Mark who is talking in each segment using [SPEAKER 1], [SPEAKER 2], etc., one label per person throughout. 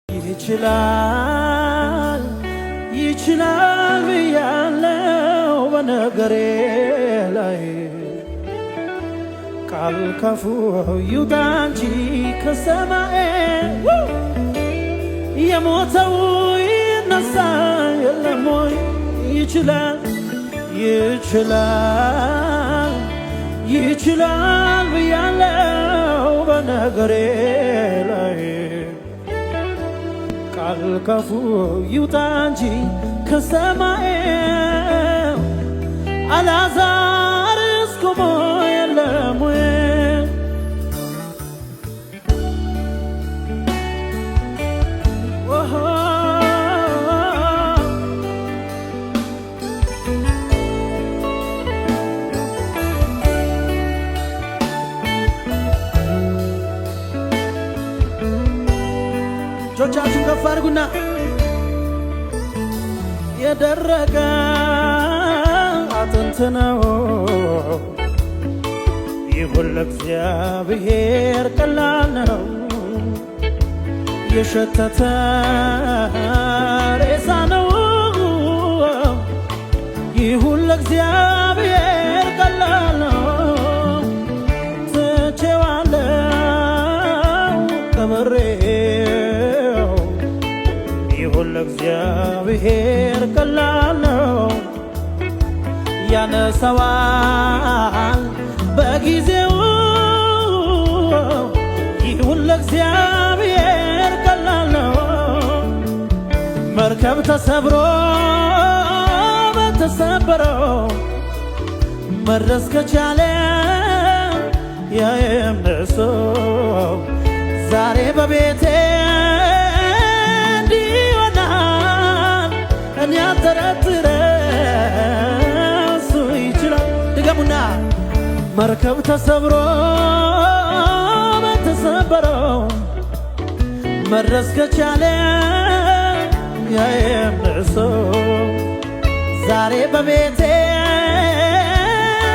[SPEAKER 1] ይችላል ይችላል ብያለው በነገሬ ላይ ቃል ካፉ ይውጣ እንጂ ከሰማይ የሞተው ይነሳ የለም ወይ? ይችላል ይችላል ይችላል ብያለው በነገሬ ላይ ቃል ካፉ ይውጣ እንጂ ከሰማይ አልዓዛርስ ቆሞ የለም ወይ? እጆቻችሁን ከፍ አድርጉና የደረቀ አጥንት ነው ይሁን ለእግዚአብሔር ቀላል ነው። የሸተተ ሬሳ ነው ይሁን ለእግዚአብሔር ቀላል ነው። ትቼዋለሁ ቀብሬው ይሁን ለእግዚአብሔር ቀላል ነው። ያነሳዋል በጊዜው ይሁን ለእግዚአብሔር ቀላል ነው። መርከብ ተሰብሮ በተሰበረው መድረስ ከቻለ የእምነት ሰው ዛሬ በቤቴ እንዲሆናል እኔ አልጠረጥርም እሱ ይችላል። ድገሙና መርከብ ተሰብሮ በተሰበረው መድረስ ከቻለ የእምነት ሰው ዛሬ በቤቴ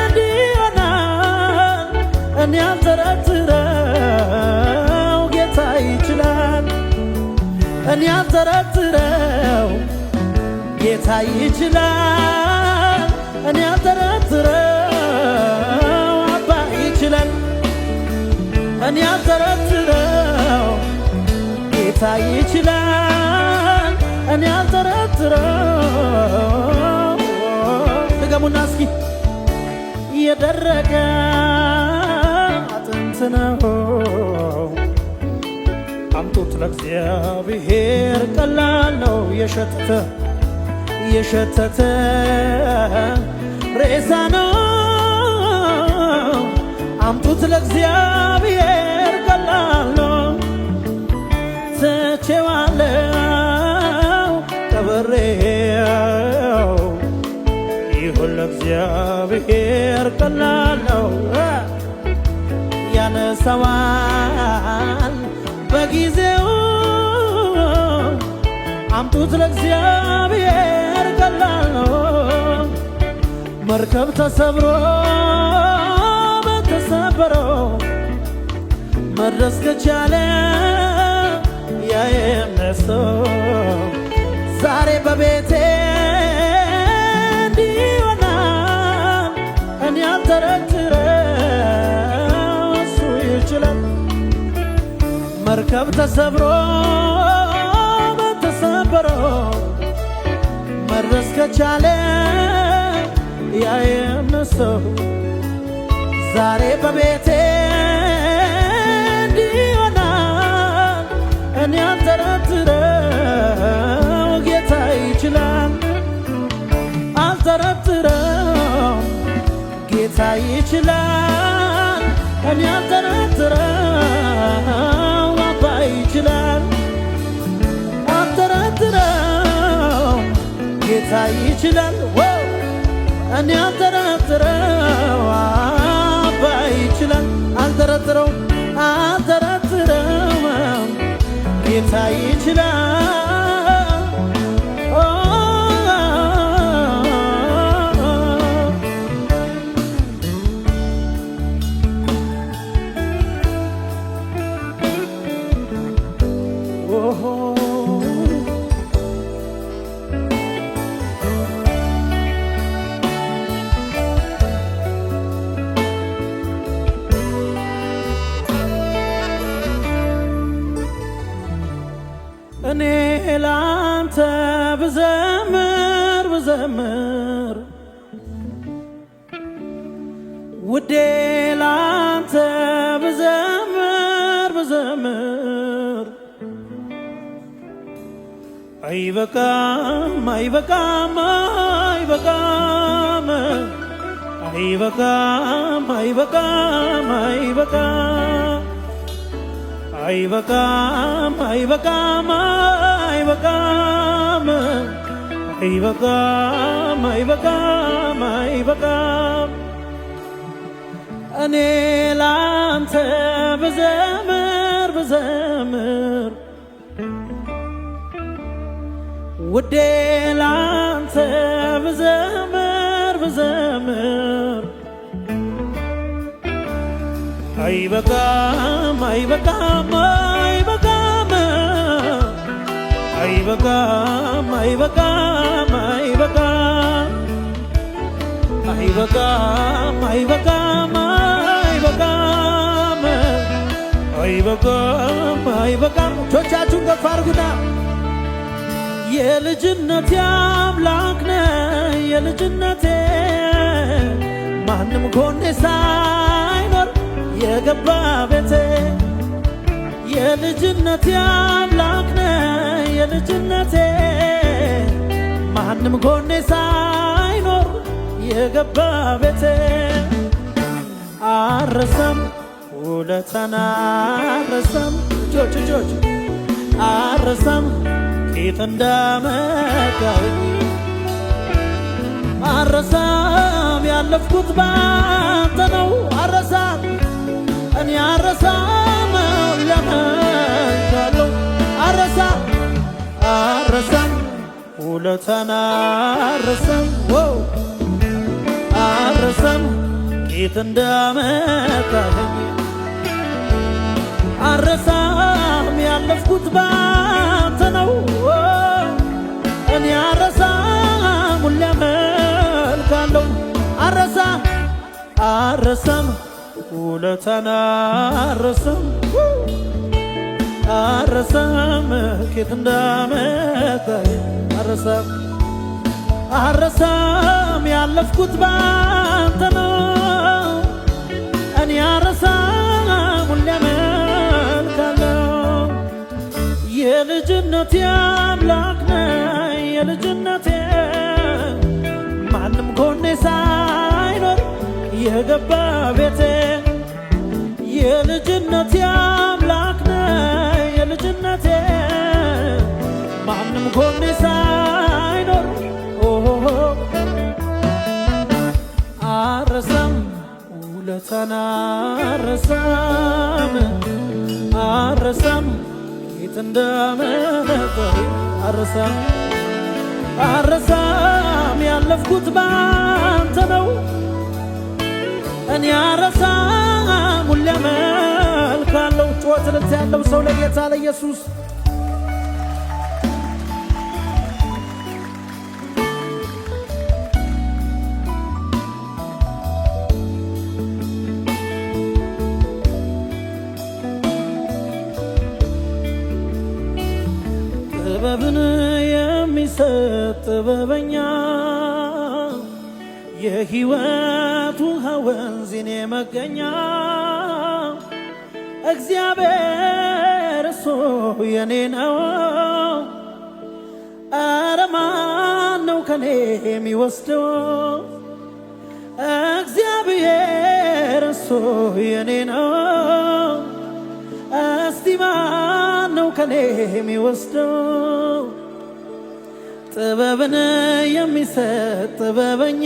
[SPEAKER 1] እንዲሆናል እኔ አልጠረጥረው ጌታ ይችላል። እኔ አልጠረጥረው ጌታ ይችላል። እኔ አልጠረጥረው አባ ይችላል። እኔ አልጠረጥረው ጌታ ይችላል። እኔ አልጠረጥረው ድገሙና እስኪ የደረቀ አጥንት ነው አምጡት ለእግዚአብሔር ቀላል ነው። የሸተተ ሬሳ ነው አምጡት ለእግዚአብሔር ቀላል ነው። ትቼዋለሁ ቀብሬው ይሁን ለእግዚአብሔር ቀላል ነው። ያነሳዋል በጊዜው አምጡት ለእግዚአብሔር ቀላል ነው። መርከብ ተሰብሮ በተሰበረው መድረስ ከቻለ የእምነት ሰው ዛሬ በቤቴ እንዲሆናል እኔ አልጠረጥረው እሱ ይችላል። መርከብ ተሰብሮ በተሰበረው መድረስ ከቻለ የእምነት ሰው ዛሬ በቤቴ እንዲሆናል እኔ አልጠረጥረው ጌታ ይችላል። አልጠረጥረው ጌታ ይችላል። እኔ አልጠረጥረው አባ ይችላል። አልጠረጥረው ጌታ ይችላል። እኔ አልጠረጥረው አባ ይችላል። አልጠረጥረው ጌታ ይችላል። oh እኔ ላንተ ብዘምር ብዘምር ውዴ ላንተ ብዘምር ብዘምር አይበቃም አይበቃም አይበቃም አይበቃም አይበቃም አይበቃም አይበቃም አይበቃም አይበቃም አይበቃም አይበቃም እኔ ላንተ ብዘምር ብዘምር ውዴ ላንተ ብዘምር ብዘምር አይበቃም አይበቃም አይበቃም አይበቃም አይበቃም አይበቃም አይበቃም አይበቃም አይበቃም አይበቃም እጆቻችሁን ከፍ አድርጉና የልጅነቴ አምላክ ነህ የልጅነቴ ማንም ጎኔ ሳይኖር የገባ ቤቴ የልጅነቴ አምላክ ነህ የልጅነቴ ማንም ጎኔ ሳይኖር የገባ ቤቴ አረሰም ውለታን አረሰም እጆች አረሰም ጌታ እንዳመጣኝ አረሳም ያለፍኩት ባንተ ነው አረሳም እኔ አረሳም ለመንካለው አረሳም አረሳም ውለታን አረሳም አረሳም ጌታ እንዳመጣኝ አረሳም ያለፍኩት ባንተ ነው እኔ አረሳም ሁሌ አመልካለሁ አረሳም አረሳም ውለታን አረሳም አረሳም ከየት እንዳመጣኝ አረሳም አረሳም ያለፍኩት ባንተ ነው እኔ አረሳም ሁሌ አመልካለሁ የልጅነቴ አምላክ ነህ የልጅነቴ ማንም ጎኔ ሳይኖር የገባ ቤቴ የልጅነቴ አምላክ ነህ የልጅነቴ ማንም ጎኔ ሳይኖር አረሳም ውለታን አረሳም አረሳም ጌታ እንዳመጣኝ አረሳም አረሳም ያለፍኩት ባንተ ነው እኔ አረሳም ሁሌ አመልካለሁ ጩኸት ልት ያለው ሰው ለጌታ ለኢየሱስ ጥበብን የሚሰጥ ጥበበኛ የሕይወት ውሃ ወንዝ የኔ መገኛ እግዚአብሔር እሱ የኔ ነው ኧረ ማን ነው ከኔ የሚወስደው እግዚአብሔር እሱ የኔ ነው እስቲ ማን ነው ከኔ የሚወስደው ጥበብን የሚሰጥ ጥበበኛ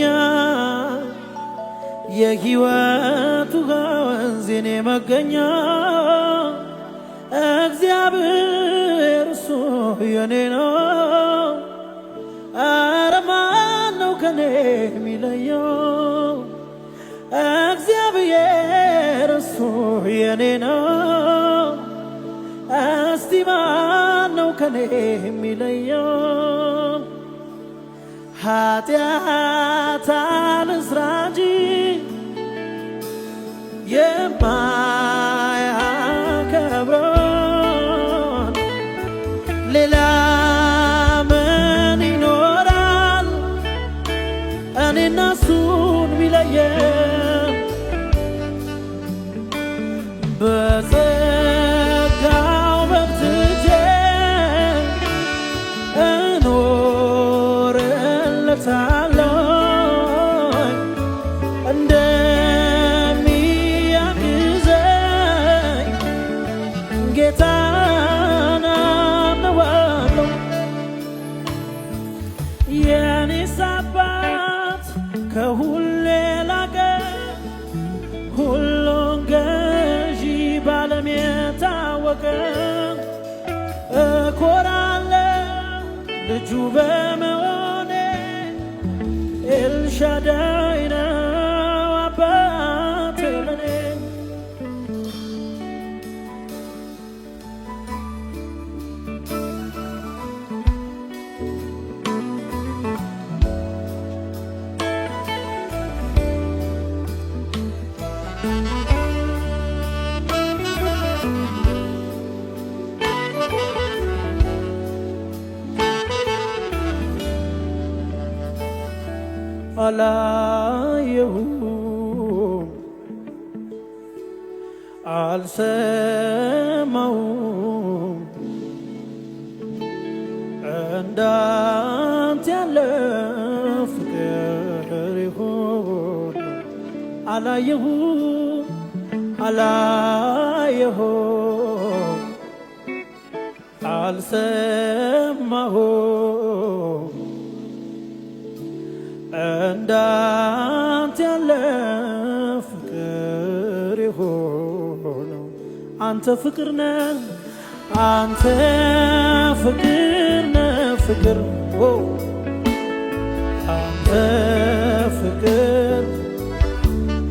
[SPEAKER 1] የሕይወት ውሃ ወንዝ የኔ መገኛ እግዚአብሔር እሱ የኔ ነው ኧረ ማን ነው ከኔ የሚለየው እግዚአብሔር እሱ የኔ ነው እስቲ ማን ነው ከኔ የሚለየው ኃጢአት አልስራ እንጂ የማያከብረውን ሌላ ምን ይኖራል እኔና እሱን ሚለየን? በጸጋው በርትቼ እኖርለታለሁ እንደሚያግዘኝ ጌታን አምነዋለሁ። የኔስ አባት ከሁሉ የላቀ ሁሉን ገዢ ባለም የታወቀ እኮራለሁ ልጁ በመሆኔ ኤልሻዳይ ነው አባቴ ለኔ። አላየሁም አልሰማሁም እንዳንተ ያለ ፍቅር ይሆን። አላየሁም አላየሁም አልሰማሁም እንዳንተ ያለ ፍቅር የሆነው። አንተ ፍቅር ነህ አንተ ፍቅር ነህ ፍቅር አንተ ፍቅር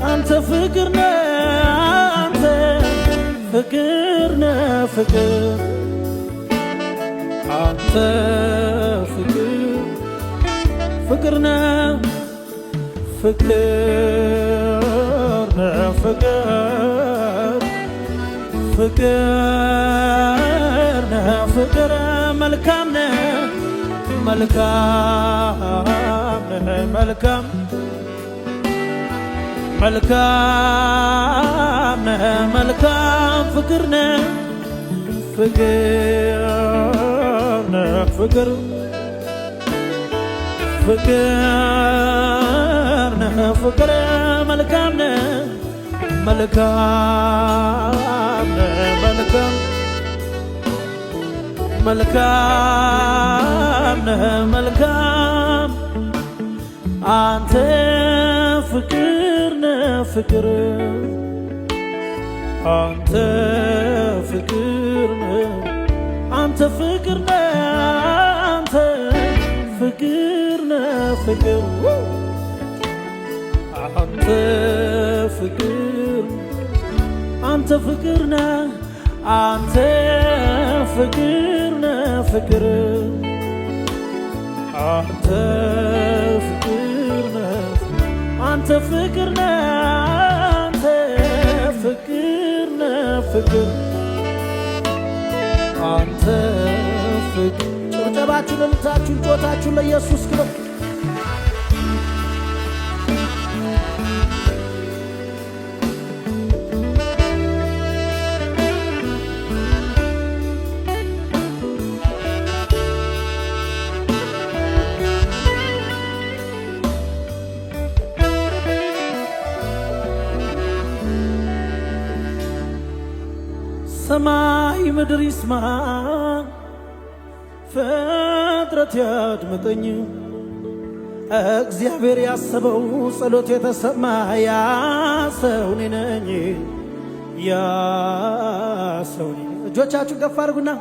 [SPEAKER 1] አንተ ፍቅር ነህ አንተ ፍቅር ነህ ፍቅር አንተ ፍቅር ፍቅር ነህ ፍቅር ነህ ፍቅር ፍቅር ነህ ፍቅር መልካም ነህ መልካም ነህ መልካም መልካም ነህ መልካም ፍቅር ነህ ፍቅር ነህ ፍቅር ፍቅር ነህ ፍቅር መልካም ነህ መልካም ነህ መልካም መልካም ነህ መልካም አንተ ፍቅር ነህ ፍቅር አንተ ፍቅር ነህ አንተ ፍቅር ነህ አንተ ፍቅር ነህ ፍቅር አንተ ፍቅር አንተ ፍቅር ነህ አንተ ፍቅር ነህ ፍቅር አንተ ፍቅር ነህ አንተ ፍቅር ነህ አንተ ፍቅር ነህ ፍቅር አንተ ፍቅር። ጭብጨባችሁን እልልታችሁን ጮታችሁን ለኢየሱስ ክብር። ሰማይ ምድር ይስማ ፍጥረት ያድምጠኝ እግዚአብሔር ያሰበው ጸሎት የተሰማ ያ ሰው እኔ ነኝ ያ ሰው እኔ ነኝ። እጆቻችሁን ከፍ አድርጉና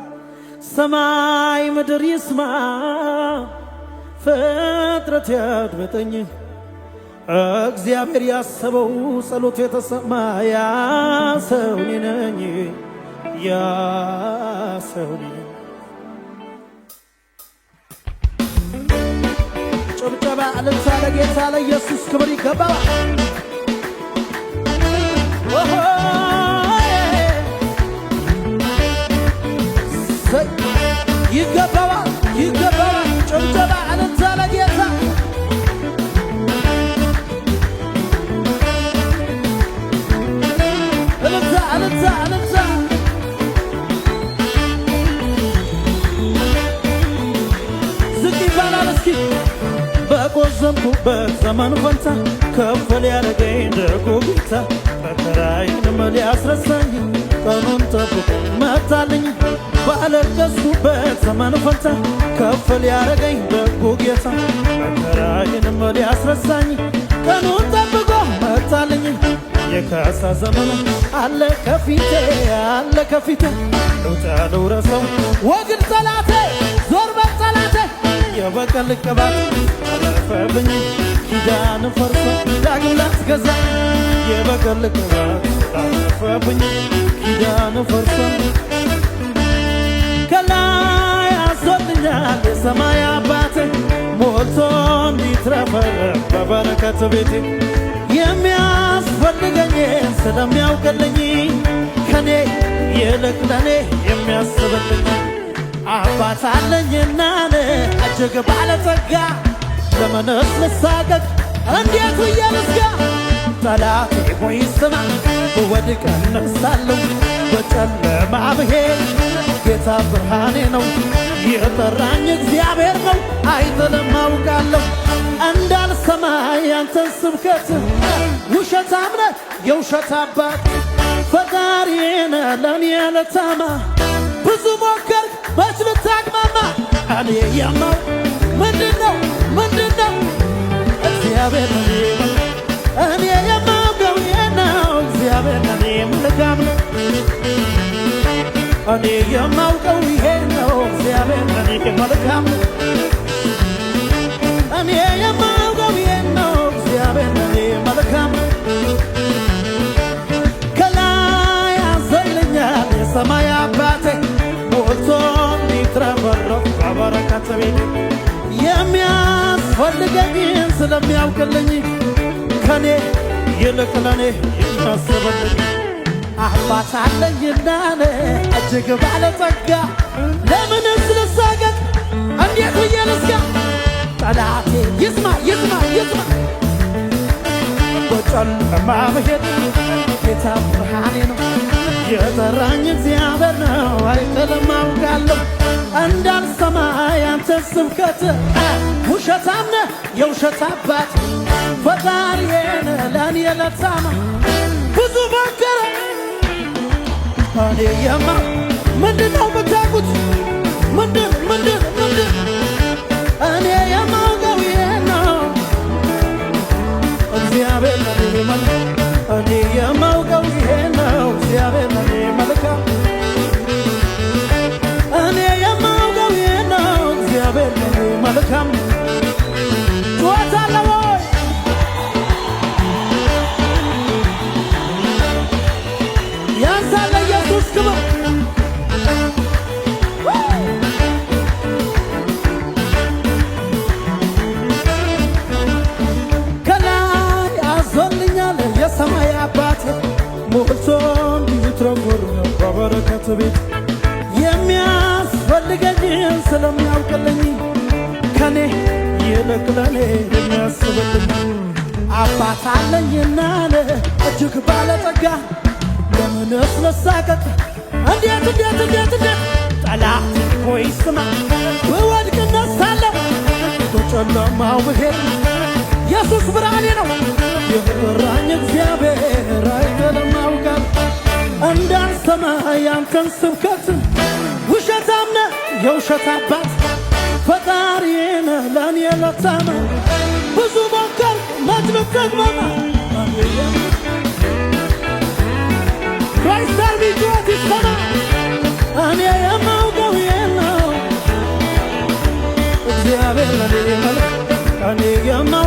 [SPEAKER 1] ሰማይ ምድር ይስማ ፍጥረት ያድምጠኝ እግዚአብሔር ያሰበው ጸሎት የተሰማ ያ ሰው እኔ ነኝ ያ ሰው እኔ ነኝ። ጭብጨባ እልልታ ለጌታ ለኢየሱስ ክብር ይገባዋል። ይገባዋል ይገባዋል። ጭብጨባ እልልታ ለጌታ እልልታ እልልታ እልልታ። ዝቅ ይባላል እስኪ በቆዘምኩበት ዘመን ፈንታ ከፍ ሊያደርገኝ ደጉ ጌታ መከራዬንም ሊያስረሳኝ ቀኑን ጠብቆ መጣልኝ። ባለቀስኩበት ዘመን ፈንታ ከፍ ሊያደርገኝ ደጉ ጌታ መከራዬንም ሊያስረሳኝ ቀኑን ጠብቆ መጣልኝ። የካሳ ዘመን አለ ከፊቴ አለ ከፊቴ ልውጣ ልውረሰው ወግን ጠላቴ ዞር በል ጠላቴ የበቀል ቅባት አለፈብኝ ኪዳን ፈርሶ ዳግም ላትገዛኝ የበቀል ቅባት አለፈብኝ ኪዳን ፈርሶ ከላይ አዞልኛል የሰማይ አባቴ ሞልቶ እንዲትረፈረፍ በበረከት ቤቴ የሚያስፈልገኝን ስለሚያውቅልኝ ከኔ ይልቅ ለኔ የሚያስብልኝ አባት አለኝና እጅግ ባለጸጋ ለምንስ ልሳቀቅ እንዴት ብዬ ልስጋ? ጠላቴ ሆይ ስማ ብወድቅ እነሳለሁ በጨለማ ብሄድ ጌታ ብርሃኔ ነው። የጠራኝ እግዚአብሔር ነው አይጥልም አውቃለሁ። እንዳልሰማ ያንተን ስብከት ውሸታም ነህ የውሸት አባት ፈጣሪዬ ነህ ለኔ ለታማ ብዙ ሞከርክ መች ልታቅማማ እኔ የማው ምንድነው እግዚአብሔር ነው እኔ የማውቀው ነው እግዚአብሔር ነው መልካም ነው እኔ የማውቀው ይሄ ነው እግዚአብሔር ነው መልካም ነው እኔ የማውቀው ይሄ ነው እግዚአብሔር ነው መልካም ነው ከላይ አዘልኛል የሰማይ አባቴ ሞልቶ እንዲትረፈረፍ በበረከት ቤቴ የሚያስፈልገኝን ስለሚያውቅልኝ ከኔ ይልቅ ለኔ የሚያስብልኝ አባት አለኝና እጅግ ባለጸጋ ለምንስ ልሳቀቅ እንዴት ብዬ ልስጋ? ጠላቴ ይስማ ይስማ ይስማ በጨለማ ብሄድ ጌታ ብርሃኔ ነው። የጠራኝ እግዚአብሔር ነው አይጥልም አውቃለሁ። እንዳልሰማ ያንተን ስብከት ውሸታም ነህ የውሸት አባት ፈጣሪዬ ነህ ለኔ ለታማ ብዙ መከረ እኔ የማ ምንድነው የምታውቁት ምንድን እኔ የማውቀው ይሄ ነው እግዚአብሔር ለኔ መልካም እኔ የማውቀው ይሄ ነው እግዚአብሔር ለኔ መልካም እኔ የማውቀው ይሄ ነው እግዚአብሔር ለኔ መልካም ጩኸታለሁ ወይ ያንሳለ ኢየሱስ ክብር ከላይ አዞልኛል የሰማይ አባቴ ሞልቶ እንዲትረፈረፍ በበረከት ቤት የሚያስፈልገኝን ስለሚያውቅልኝ ከኔ ይልቅ ለኔ የሚያስብልኝ አባት አለኝና እጅግ ባለጸጋ ለምንስ ልሳቀቅ እንዴት ጠላት ሆይ ስማ ብወድቅ እነሳለሁ በጨለማው ብሄድ ኢየሱስ ብርሃኔ ነው። የጠራኝ እግዚአብሔር አይጥልም አውቃለሁ። እንዳልሰማ ያንተን ስብከት ውሸታም ነህ የውሸት አባት ፈጣሪዬ ነህ ለኔ ለታማ ብዙ ሞከርክ መች ልታቅማማ ክራይስት አርሚ ጩኸት ይሰማ እኔ የማውቀው ይሄ ነው እግዚአብሔር ለኔ መልካም እኔ የማውቀው